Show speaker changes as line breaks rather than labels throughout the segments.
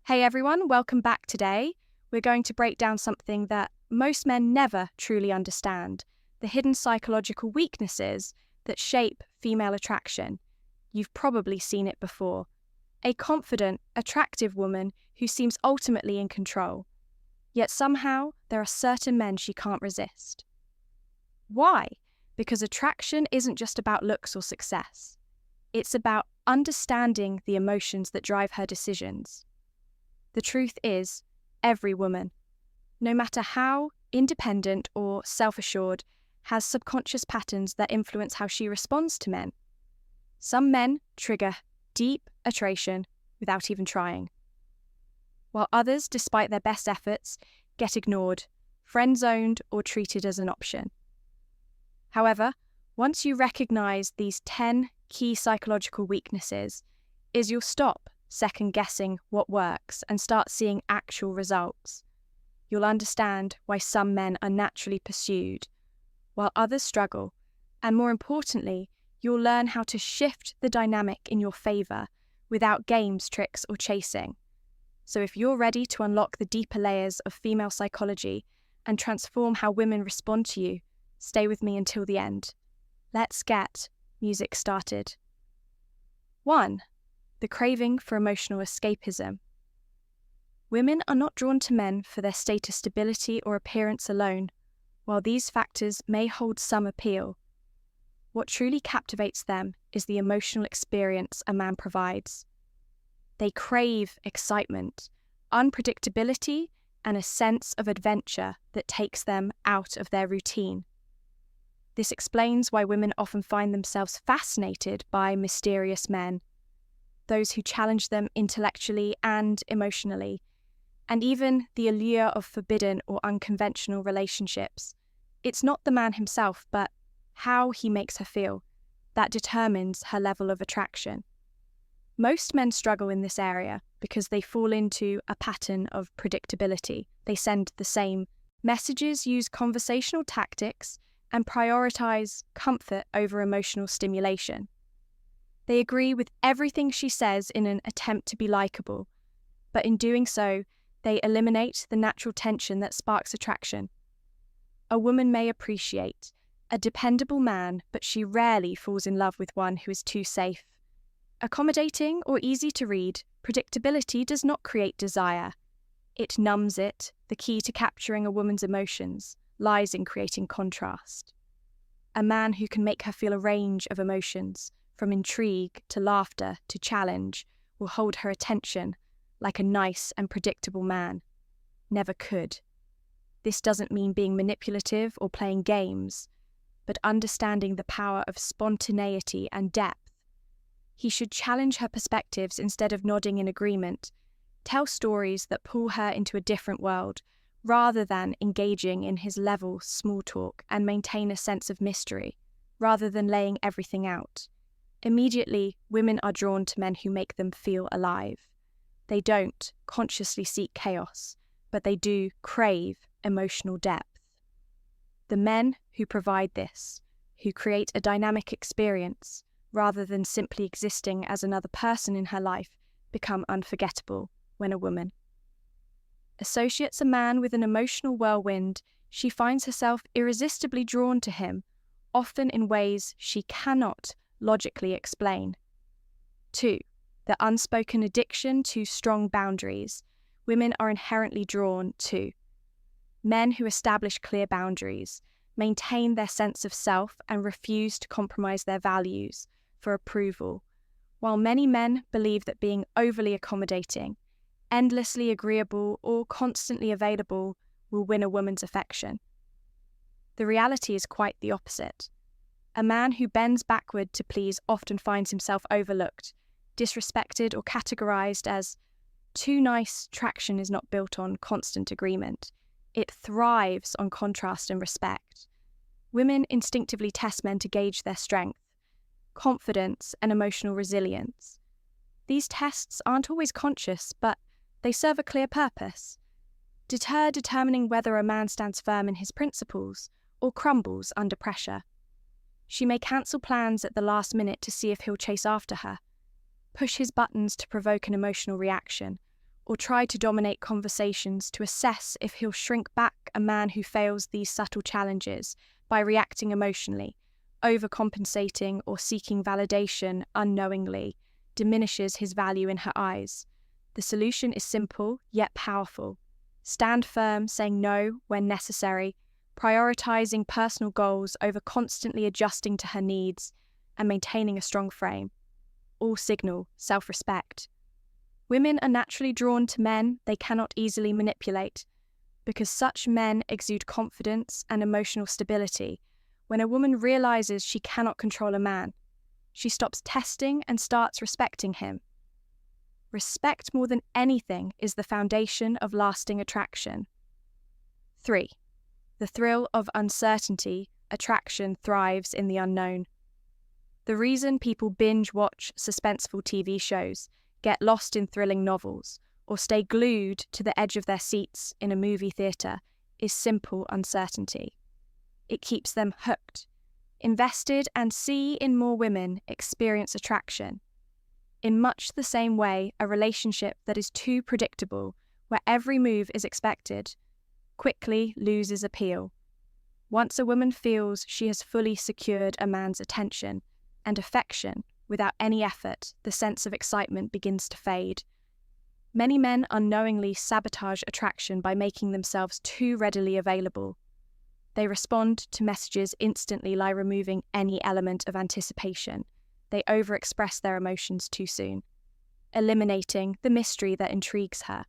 Hey everyone, welcome back today. We're going to break down something that most men never truly understand, the hidden psychological weaknesses that shape female attraction. You've probably seen it before. A confident, attractive woman who seems ultimately in control. Yet somehow, there are certain men she can't resist. Why? Because attraction isn't just about looks or success. It's about understanding the emotions that drive her decisions. The truth is, every woman, no matter how independent or self-assured, has subconscious patterns that influence how she responds to men. Some men trigger deep attraction without even trying, while others, despite their best efforts, get ignored, friend-zoned, or treated as an option. However, once you recognize these 10 key psychological weaknesses, you'll stop second-guessing what works and start seeing actual results. You'll understand why some men are naturally pursued, while others struggle, and more importantly, you'll learn how to shift the dynamic in your favor without games, tricks, or chasing. So if you're ready to unlock the deeper layers of female psychology and transform how women respond to you, stay with me until the end. Let's get music started. 1. The craving for emotional escapism. Women are not drawn to men for their status stability or appearance alone, while these factors may hold some appeal. What truly captivates them is the emotional experience a man provides. They crave excitement, unpredictability, and a sense of adventure that takes them out of their routine. This explains why women often find themselves fascinated by mysterious men, those who challenge them intellectually and emotionally, and even the allure of forbidden or unconventional relationships. It's not the man himself, but how he makes her feel that determines her level of attraction. Most men struggle in this area because they fall into a pattern of predictability. They send the same messages, use conversational tactics, and prioritize comfort over emotional stimulation. They agree with everything she says in an attempt to be likable, but in doing so, they eliminate the natural tension that sparks attraction. A woman may appreciate a dependable man, but she rarely falls in love with one who is too safe. Accommodating or easy to read, predictability does not create desire. It numbs it. The key to capturing a woman's emotions lies in creating contrast. A man who can make her feel a range of emotions, from intrigue to laughter to challenge, will hold her attention like a nice and predictable man never could. This doesn't mean being manipulative or playing games, but understanding the power of spontaneity and depth. He should challenge her perspectives instead of nodding in agreement, tell stories that pull her into a different world, rather than engaging in his level small talk, and maintain a sense of mystery, rather than laying everything out. Immediately, women are drawn to men who make them feel alive. They don't consciously seek chaos, but they do crave emotional depth. The men who provide this, who create a dynamic experience, rather than simply existing as another person in her life, become unforgettable when a woman associates a man with an emotional whirlwind. She finds herself irresistibly drawn to him, often in ways she cannot logically explain. 2. The unspoken addiction to strong boundaries. Women are inherently drawn to men who establish clear boundaries, maintain their sense of self, and refuse to compromise their values for approval. While many men believe that being overly accommodating, endlessly agreeable, or constantly available will win a woman's affection, the reality is quite the opposite. A man who bends backward to please often finds himself overlooked, disrespected, or categorized as too nice. Traction is not built on constant agreement. It thrives on contrast and respect. Women instinctively test men to gauge their strength, confidence, and emotional resilience. These tests aren't always conscious, but they serve a clear purpose: determining whether a man stands firm in his principles or crumbles under pressure. She may cancel plans at the last minute to see if he'll chase after her, push his buttons to provoke an emotional reaction, or try to dominate conversations to assess if he'll shrink back a man who fails these subtle challenges by reacting emotionally, overcompensating or seeking validation unknowingly, diminishes his value in her eyes. The solution is simple yet powerful. Stand firm, saying no when necessary, prioritizing personal goals over constantly adjusting to her needs, and maintaining a strong frame. All signal self-respect. Women are naturally drawn to men they cannot easily manipulate, because such men exude confidence and emotional stability. When a woman realizes she cannot control a man, she stops testing and starts respecting him. Respect more than anything is the foundation of lasting attraction. 3. The thrill of uncertainty. Attraction thrives in the unknown. The reason people binge watch suspenseful TV shows, get lost in thrilling novels, or stay glued to the edge of their seats in a movie theatre is simple uncertainty. It keeps them hooked, invested, and see in more women experience attraction. In much the same way, a relationship that is too predictable, where every move is expected, quickly loses appeal. Once a woman feels she has fully secured a man's attention and affection without any effort, the sense of excitement begins to fade. Many men unknowingly sabotage attraction by making themselves too readily available. They respond to messages instantly by removing any element of anticipation. They overexpress their emotions too soon, eliminating the mystery that intrigues her.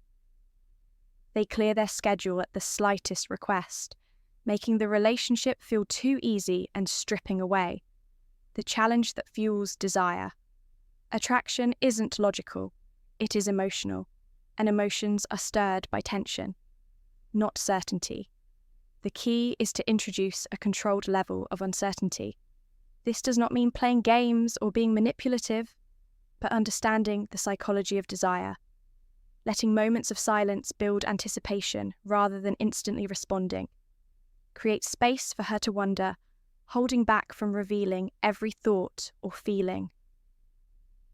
They clear their schedule at the slightest request, making the relationship feel too easy and stripping away the challenge that fuels desire. Attraction isn't logical, it is emotional, and emotions are stirred by tension, not certainty. The key is to introduce a controlled level of uncertainty. This does not mean playing games or being manipulative, but understanding the psychology of desire, letting moments of silence build anticipation rather than instantly responding. Create space for her to wonder, holding back from revealing every thought or feeling.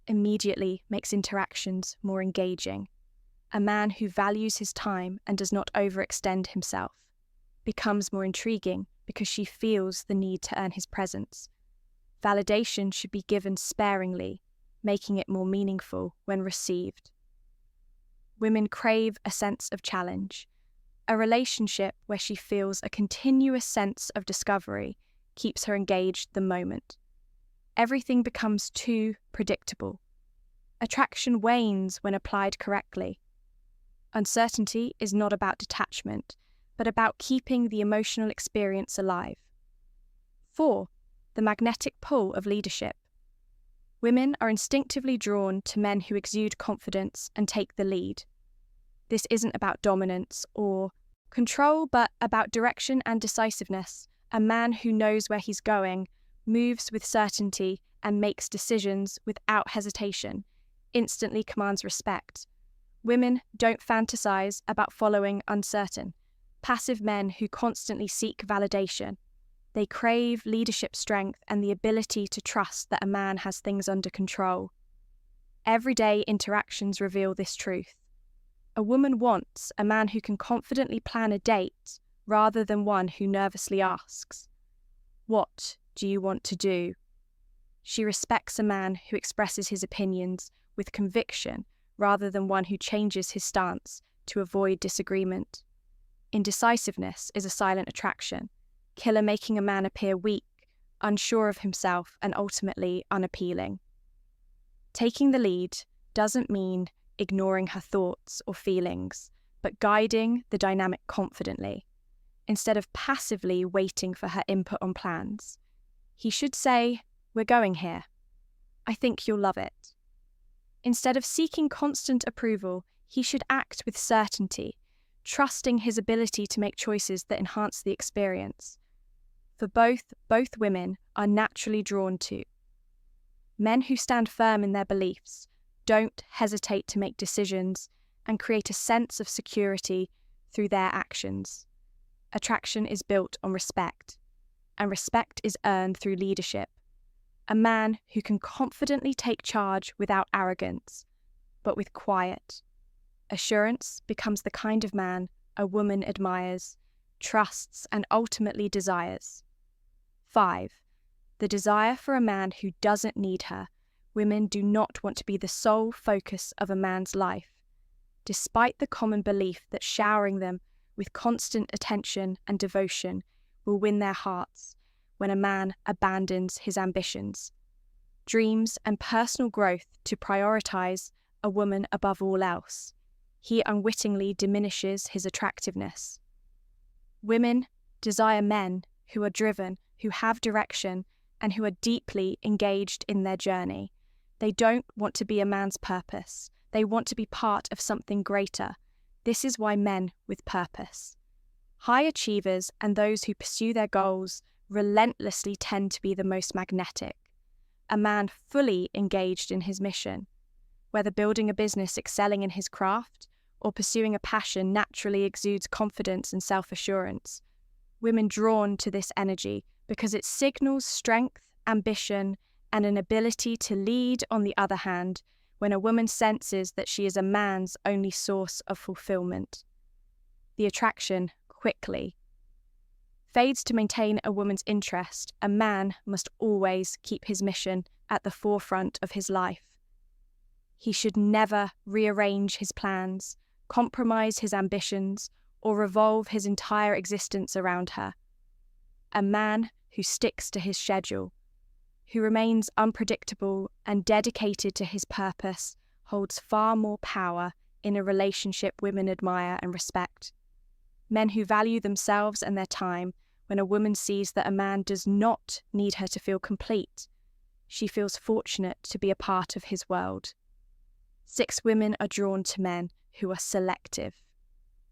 Immediately makes interactions more engaging. A man who values his time and does not overextend himself becomes more intriguing because she feels the need to earn his presence. Validation should be given sparingly, making it more meaningful when received. Women crave a sense of challenge. A relationship where she feels a continuous sense of discovery keeps her engaged the moment. Everything becomes too predictable. Attraction wanes when applied correctly. Uncertainty is not about detachment, but about keeping the emotional experience alive. 4. The magnetic pull of leadership. Women are instinctively drawn to men who exude confidence and take the lead. This isn't about dominance or control, but about direction and decisiveness. A man who knows where he's going, moves with certainty, and makes decisions without hesitation, instantly commands respect. Women don't fantasize about following uncertain, passive men who constantly seek validation. They crave leadership strength and the ability to trust that a man has things under control. Everyday interactions reveal this truth. A woman wants a man who can confidently plan a date rather than one who nervously asks, "What do you want to do?" She respects a man who expresses his opinions with conviction rather than one who changes his stance to avoid disagreement. Indecisiveness is a silent attraction, killer, making a man appear weak, unsure of himself, and ultimately unappealing. Taking the lead doesn't mean ignoring her thoughts or feelings, but guiding the dynamic confidently, instead of passively waiting for her input on plans. He should say, "We're going here. I think you'll love it." Instead of seeking constant approval, he should act with certainty, trusting his ability to make choices that enhance the experience. For both women are naturally drawn to men who stand firm in their beliefs, don't hesitate to make decisions, and create a sense of security through their actions. Attraction is built on respect, and respect is earned through leadership. A man who can confidently take charge without arrogance, but with quiet. assurance becomes the kind of man a woman admires, trusts, and ultimately desires. 5. The desire for a man who doesn't need her. Women do not want to be the sole focus of a man's life, despite the common belief that showering them with constant attention and devotion will win their hearts when a man abandons his ambitions, dreams, and personal growth to prioritize a woman above all else. He unwittingly diminishes his attractiveness. Women desire men who are driven, who have direction, and who are deeply engaged in their journey. They don't want to be a man's purpose. They want to be part of something greater. This is why men with purpose. High achievers and those who pursue their goals relentlessly tend to be the most magnetic. A man fully engaged in his mission, whether building a business excelling in his craft or pursuing a passion, naturally exudes confidence and self-assurance. Women drawn to this energy because it signals strength, ambition, and an ability to lead. On the other hand, when a woman senses that she is a man's only source of fulfillment, the attraction quickly fades. To maintain a woman's interest, a man must always keep his mission at the forefront of his life. He should never rearrange his plans, compromise his ambitions, or revolve his entire existence around her. A man who sticks to his schedule, who remains unpredictable and dedicated to his purpose, holds far more power in a relationship women admire and respect. Men who value themselves and their time. When a woman sees that a man does not need her to feel complete, she feels fortunate to be a part of his world. 6. Women are drawn to men who are selective.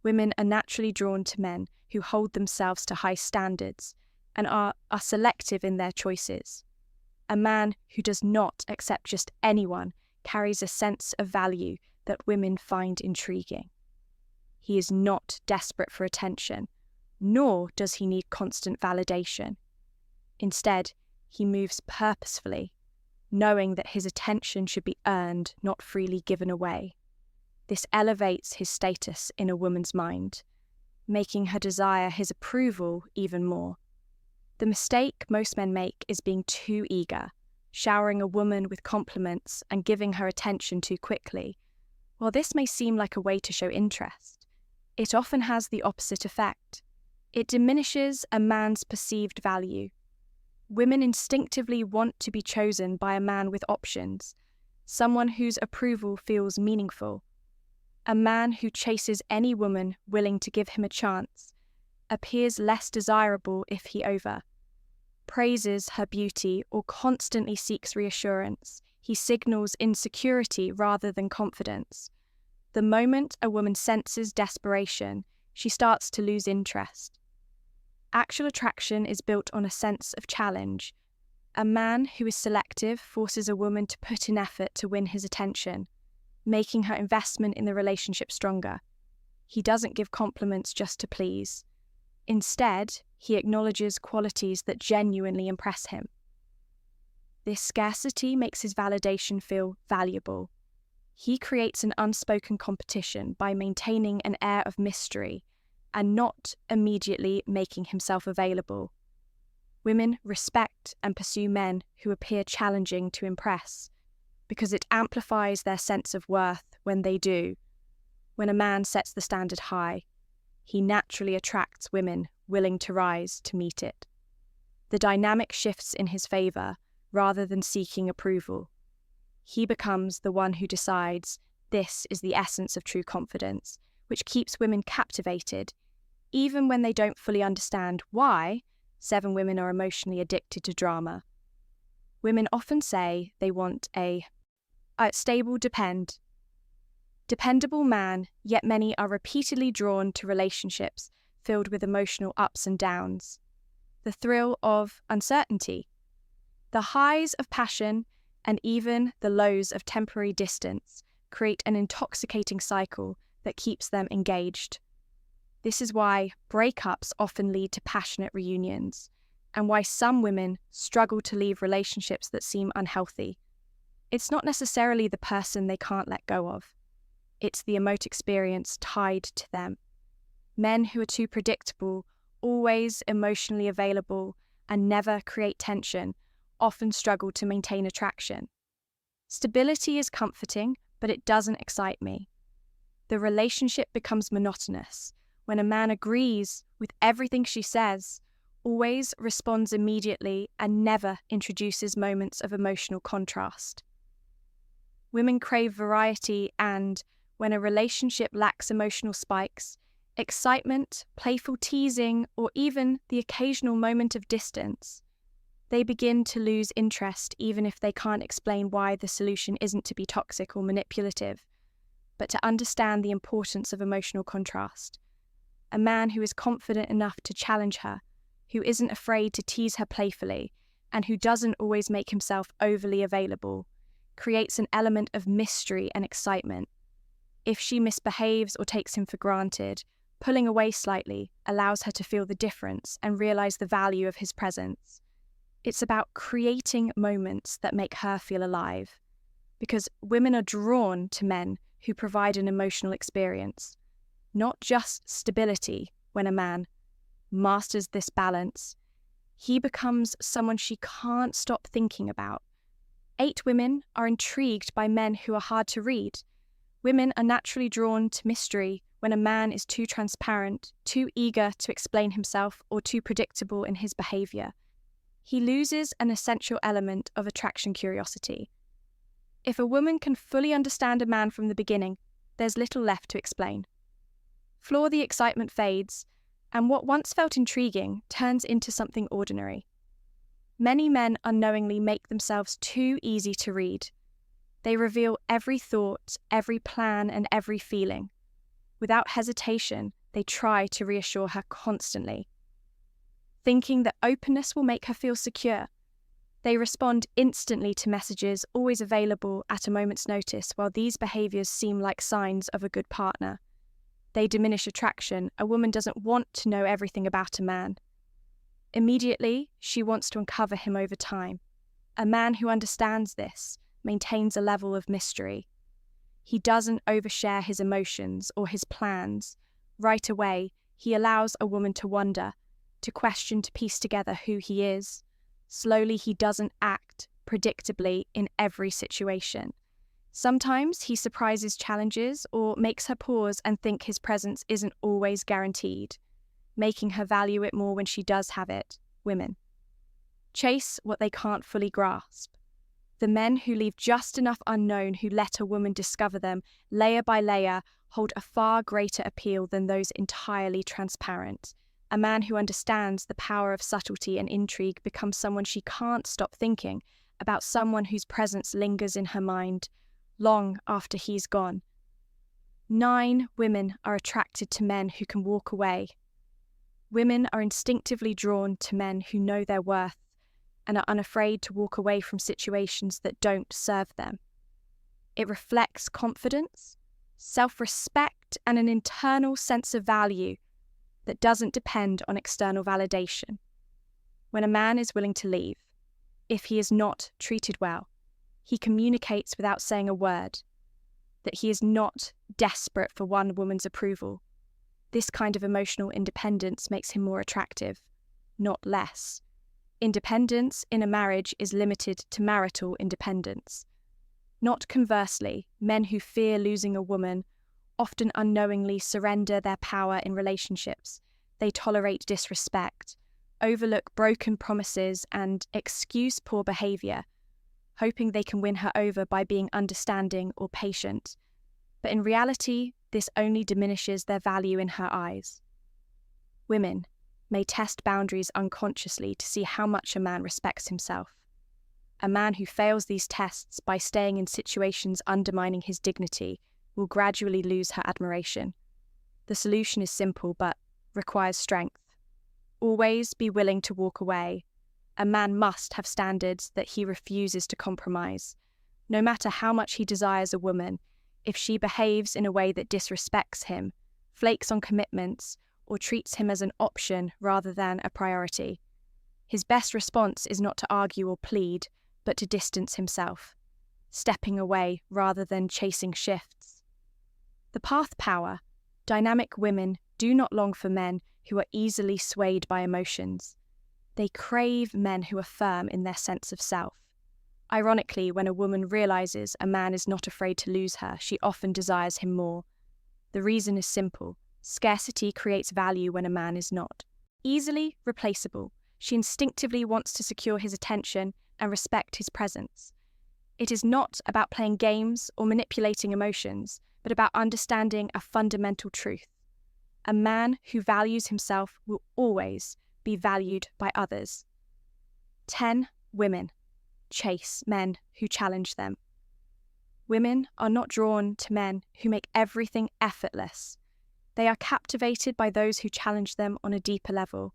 Women are naturally drawn to men who hold themselves to high standards and are selective in their choices. A man who does not accept just anyone carries a sense of value that women find intriguing. He is not desperate for attention, nor does he need constant validation. Instead, he moves purposefully, knowing that his attention should be earned, not freely given away. This elevates his status in a woman's mind, making her desire his approval even more. The mistake most men make is being too eager, showering a woman with compliments and giving her attention too quickly. While this may seem like a way to show interest, it often has the opposite effect. It diminishes a man's perceived value. Women instinctively want to be chosen by a man with options, someone whose approval feels meaningful. A man who chases any woman willing to give him a chance appears less desirable if he praises her beauty or constantly seeks reassurance. He signals insecurity rather than confidence. The moment a woman senses desperation, she starts to lose interest. Actual attraction is built on a sense of challenge. A man who is selective forces a woman to put in effort to win his attention, making her investment in the relationship stronger. He doesn't give compliments just to please. Instead, he acknowledges qualities that genuinely impress him. This scarcity makes his validation feel valuable. He creates an unspoken competition by maintaining an air of mystery and not immediately making himself available. Women respect and pursue men who appear challenging to impress, because it amplifies their sense of worth when they do. When a man sets the standard high, he naturally attracts women willing to rise to meet it. The dynamic shifts in his favor rather than seeking approval. He becomes the one who decides this is the essence of true confidence, which keeps women captivated, even when they don't fully understand why. 7 women are emotionally addicted to drama. Women often say they want a stable, dependable man, yet many are repeatedly drawn to relationships filled with emotional ups and downs. The thrill of uncertainty, the highs of passion, and even the lows of temporary distance create an intoxicating cycle that keeps them engaged. This is why breakups often lead to passionate reunions, and why some women struggle to leave relationships that seem unhealthy. It's not necessarily the person they can't let go of. it's the emote experience tied to them. Men who are too predictable, always emotionally available, and never create tension often struggle to maintain attraction. Stability is comforting, but it doesn't excite me. The relationship becomes monotonous when a man agrees with everything she says, always responds immediately, and never introduces moments of emotional contrast. Women crave variety and, when a relationship lacks emotional spikes, excitement, playful teasing, or even the occasional moment of distance, they begin to lose interest even if they can't explain why the solution isn't to be toxic or manipulative, but to understand the importance of emotional contrast. A man who is confident enough to challenge her, who isn't afraid to tease her playfully, and who doesn't always make himself overly available, creates an element of mystery and excitement. If she misbehaves or takes him for granted, pulling away slightly allows her to feel the difference and realize the value of his presence. It's about creating moments that make her feel alive, because women are drawn to men who provide an emotional experience, not just stability. When a man masters this balance, he becomes someone she can't stop thinking about. 8 women are intrigued by men who are hard to read. Women are naturally drawn to mystery when a man is too transparent, too eager to explain himself, or too predictable in his behavior. He loses an essential element of attraction curiosity. If a woman can fully understand a man from the beginning, there's little left to explain. The excitement fades, and what once felt intriguing turns into something ordinary. Many men unknowingly make themselves too easy to read. They reveal every thought, every plan, and every feeling. Without hesitation, they try to reassure her constantly. Thinking that openness will make her feel secure, they respond instantly to messages always available at a moment's notice. While these behaviors seem like signs of a good partner, they diminish attraction. A woman doesn't want to know everything about a man. Immediately, she wants to uncover him over time. A man who understands this maintains a level of mystery. He doesn't overshare his emotions or his plans. Right away, he allows a woman to wonder, to question, to piece together who he is. Slowly, he doesn't act predictably in every situation. Sometimes he surprises challenges or makes her pause and think his presence isn't always guaranteed, making her value it more when she does have it. Women chase what they can't fully grasp. The men who leave just enough unknown, who let a woman discover them layer by layer, hold a far greater appeal than those entirely transparent. A man who understands the power of subtlety and intrigue becomes someone she can't stop thinking about, someone whose presence lingers in her mind long after he's gone. 9 women are attracted to men who can walk away. Women are instinctively drawn to men who know their worth and are unafraid to walk away from situations that don't serve them. It reflects confidence, self-respect, and an internal sense of value that doesn't depend on external validation. When a man is willing to leave, if he is not treated well, he communicates without saying a word, that he is not desperate for one woman's approval. This kind of emotional independence makes him more attractive, not less. Independence in a marriage is limited to marital independence. Not conversely, men who fear losing a woman often unknowingly surrender their power in relationships. They tolerate disrespect, overlook broken promises, and excuse poor behavior, hoping they can win her over by being understanding or patient. But in reality, this only diminishes their value in her eyes. Women may test boundaries unconsciously to see how much a man respects himself. A man who fails these tests by staying in situations undermining his dignity will gradually lose her admiration. The solution is simple but requires strength. Always be willing to walk away. A man must have standards that he refuses to compromise. No matter how much he desires a woman, if she behaves in a way that disrespects him, flakes on commitments, or treats him as an option rather than a priority, his best response is not to argue or plead, but to distance himself, stepping away rather than chasing shifts. The path power. Dynamic women do not long for men who are easily swayed by emotions. They crave men who are firm in their sense of self. Ironically, when a woman realizes a man is not afraid to lose her, she often desires him more. The reason is simple. Scarcity creates value when a man is not. Easily replaceable. She instinctively wants to secure his attention and respect his presence. It is not about playing games or manipulating emotions, but about understanding a fundamental truth. A man who values himself will always be valued by others. 10. Women chase men who challenge them. Women are not drawn to men who make everything effortless. They are captivated by those who challenge them on a deeper level.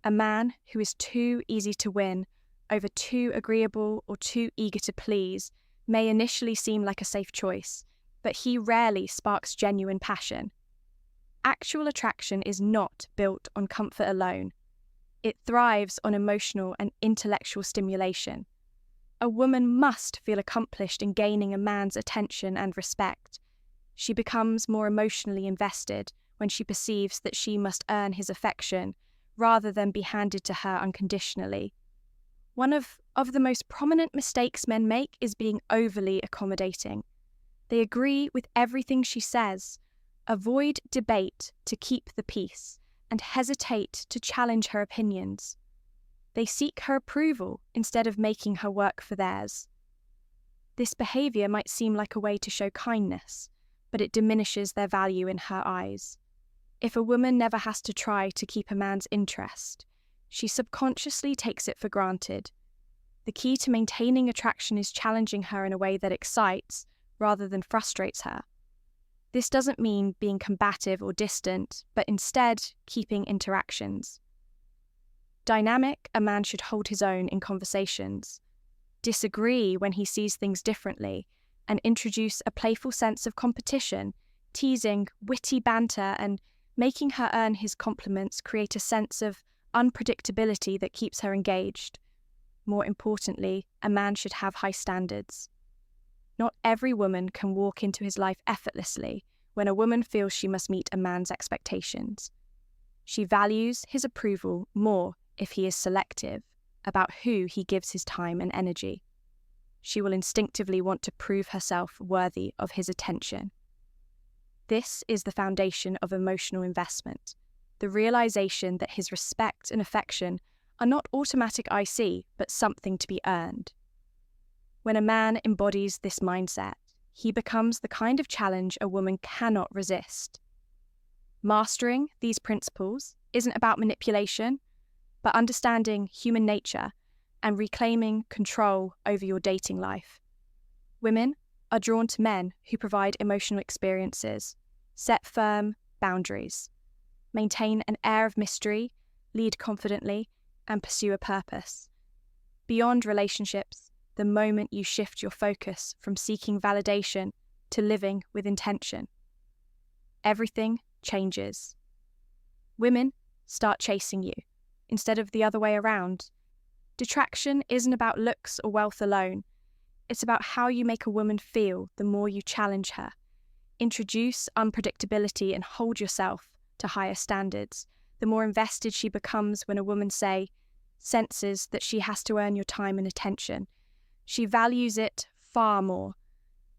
A man who is too easy to win, over too agreeable or too eager to please, may initially seem like a safe choice, but he rarely sparks genuine passion. Actual attraction is not built on comfort alone. It thrives on emotional and intellectual stimulation. A woman must feel accomplished in gaining a man's attention and respect. She becomes more emotionally invested when she perceives that she must earn his affection rather than be handed to her unconditionally. One of the most prominent mistakes men make is being overly accommodating. They agree with everything she says, avoid debate to keep the peace, and hesitate to challenge her opinions. They seek her approval instead of making her work for theirs. This behavior might seem like a way to show kindness, but it diminishes their value in her eyes. If a woman never has to try to keep a man's interest, she subconsciously takes it for granted. The key to maintaining attraction is challenging her in a way that excites rather than frustrates her. This doesn't mean being combative or distant, but instead keeping interactions. Dynamic, a man should hold his own in conversations, disagree when he sees things differently, and introduce a playful sense of competition, teasing, witty banter, and making her earn his compliments create a sense of unpredictability that keeps her engaged. More importantly, a man should have high standards. Not every woman can walk into his life effortlessly when a woman feels she must meet a man's expectations. She values his approval more if he is selective about who he gives his time and energy. She will instinctively want to prove herself worthy of his attention. This is the foundation of emotional investment, the realization that his respect and affection are not automatic IC, but something to be earned. When a man embodies this mindset, he becomes the kind of challenge a woman cannot resist. Mastering these principles isn't about manipulation, but understanding human nature and reclaiming control over your dating life. Women are drawn to men who provide emotional experiences, set firm boundaries, maintain an air of mystery, lead confidently, and pursue a purpose. Beyond relationships, the moment you shift your focus from seeking validation to living with intention, everything changes. Women start chasing you, instead of the other way around. Detraction isn't about looks or wealth alone. It's about how you make a woman feel the more you challenge her. Introduce unpredictability and hold yourself to higher standards. The more invested she becomes when a woman senses that she has to earn your time and attention. She values it far more.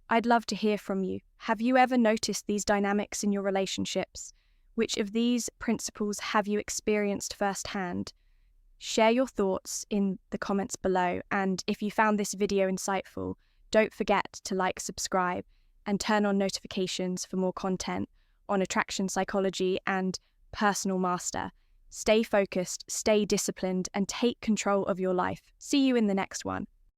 I'd love to hear from you. Have you ever noticed these dynamics in your relationships? Which of these principles have you experienced firsthand? Share your thoughts in the comments below, and if you found this video insightful, don't forget to like, subscribe, and turn on notifications for more content on attraction psychology and personal master. Stay focused, stay disciplined, and take control of your life. See you in the next one.